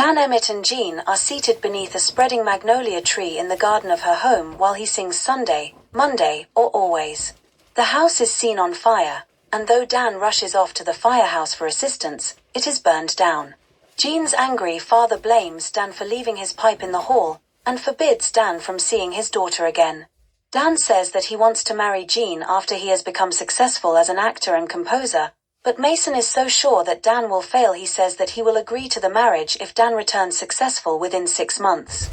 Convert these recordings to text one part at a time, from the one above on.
Dan, Emmett and Jean are seated beneath a spreading magnolia tree in the garden of her home while he sings Sunday, Monday, or Always. The house is seen on fire, and though Dan rushes off to the firehouse for assistance, it is burned down. Jean's angry father blames Dan for leaving his pipe in the hall, and forbids Dan from seeing his daughter again. Dan says that he wants to marry Jean after he has become successful as an actor and composer, but Mason is so sure that Dan will fail he says that he will agree to the marriage if Dan returns successful within 6 months.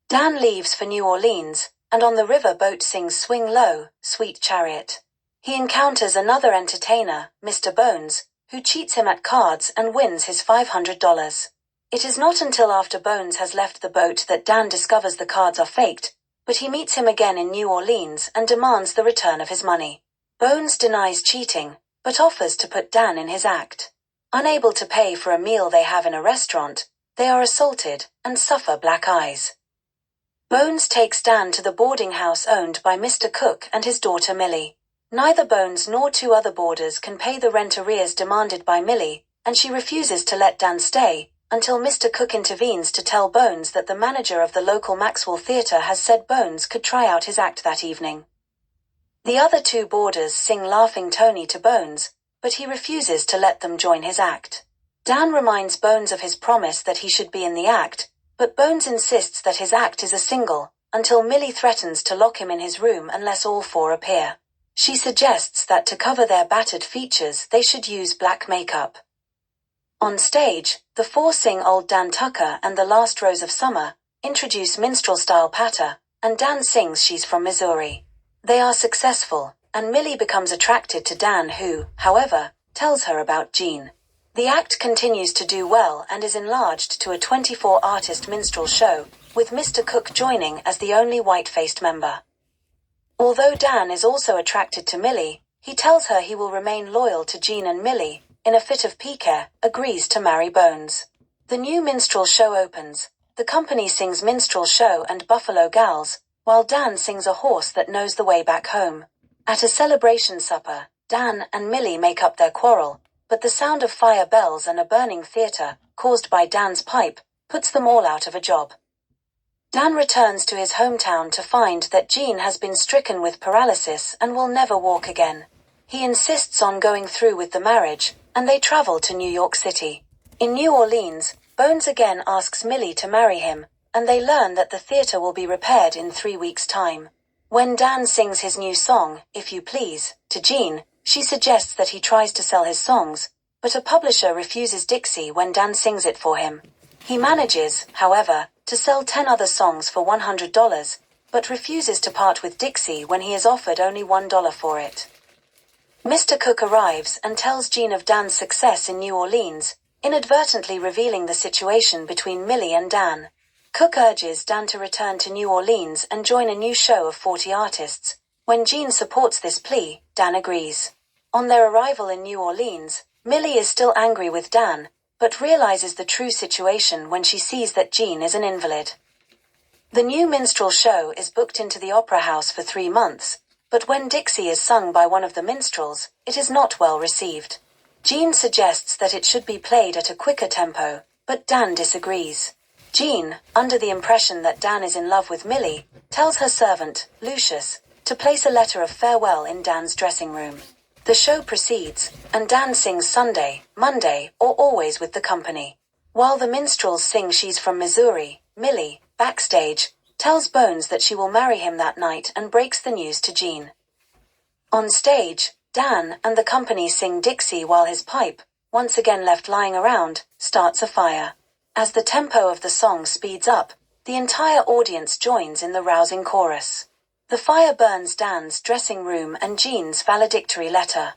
Dan leaves for New Orleans, and on the river boat sings Swing Low, Sweet Chariot. He encounters another entertainer, Mr. Bones, who cheats him at cards and wins his $500. It is not until after Bones has left the boat that Dan discovers the cards are faked, but he meets him again in New Orleans and demands the return of his money. Bones denies cheating, but offers to put Dan in his act. Unable to pay for a meal they have in a restaurant, they are assaulted and suffer black eyes. Bones takes Dan to the boarding house owned by Mr. Cook and his daughter Millie. Neither Bones nor 2 other boarders can pay the rent arrears demanded by Millie, and she refuses to let Dan stay, until Mr. Cook intervenes to tell Bones that the manager of the local Maxwell Theatre has said Bones could try out his act that evening. The other 2 boarders sing Laughing Tony to Bones, but he refuses to let them join his act. Dan reminds Bones of his promise that he should be in the act, but Bones insists that his act is a single, until Millie threatens to lock him in his room unless all 4 appear. She suggests that to cover their battered features they should use black makeup. On stage, the 4 sing Old Dan Tucker and The Last Rose of Summer, introduce minstrel-style patter, and Dan sings She's from Missouri. They are successful, and Millie becomes attracted to Dan who, however, tells her about Jean. The act continues to do well and is enlarged to a 24-artist minstrel show, with Mr. Cook joining as the only white-faced member. Although Dan is also attracted to Millie, he tells her he will remain loyal to Jean, and Millie, in a fit of pique, agrees to marry Bones. The new minstrel show opens. The company sings Minstrel Show and Buffalo Gals, while Dan sings A Horse That Knows the Way Back Home. At a celebration supper, Dan and Millie make up their quarrel, but the sound of fire bells and a burning theater, caused by Dan's pipe, puts them all out of a job. Dan returns to his hometown to find that Jean has been stricken with paralysis and will never walk again. He insists on going through with the marriage, and they travel to New York City. In New Orleans, Bones again asks Millie to marry him, and they learn that the theater will be repaired in 3 weeks' time. When Dan sings his new song, If You Please, to Jean, she suggests that he tries to sell his songs, but a publisher refuses Dixie when Dan sings it for him. He manages, however, to sell 10 other songs for $100, but refuses to part with Dixie when he is offered only $1 for it. Mr. Cook arrives and tells Jean of Dan's success in New Orleans, inadvertently revealing the situation between Millie and Dan. Cook urges Dan to return to New Orleans and join a new show of 40 artists. When Jean supports this plea, Dan agrees. On their arrival in New Orleans, Millie is still angry with Dan, but realizes the true situation when she sees that Jean is an invalid. The new minstrel show is booked into the opera house for 3 months, but when Dixie is sung by one of the minstrels, it is not well received. Jean suggests that it should be played at a quicker tempo, but Dan disagrees. Jean, under the impression that Dan is in love with Millie, tells her servant, Lucius, to place a letter of farewell in Dan's dressing room. The show proceeds, and Dan sings Sunday, Monday, or Always with the company. While the minstrels sing She's from Missouri, Millie, backstage, tells Bones that she will marry him that night and breaks the news to Jean. On stage, Dan and the company sing Dixie while his pipe, once again left lying around, starts a fire. As the tempo of the song speeds up, the entire audience joins in the rousing chorus. The fire burns Dan's dressing room and Jean's valedictory letter.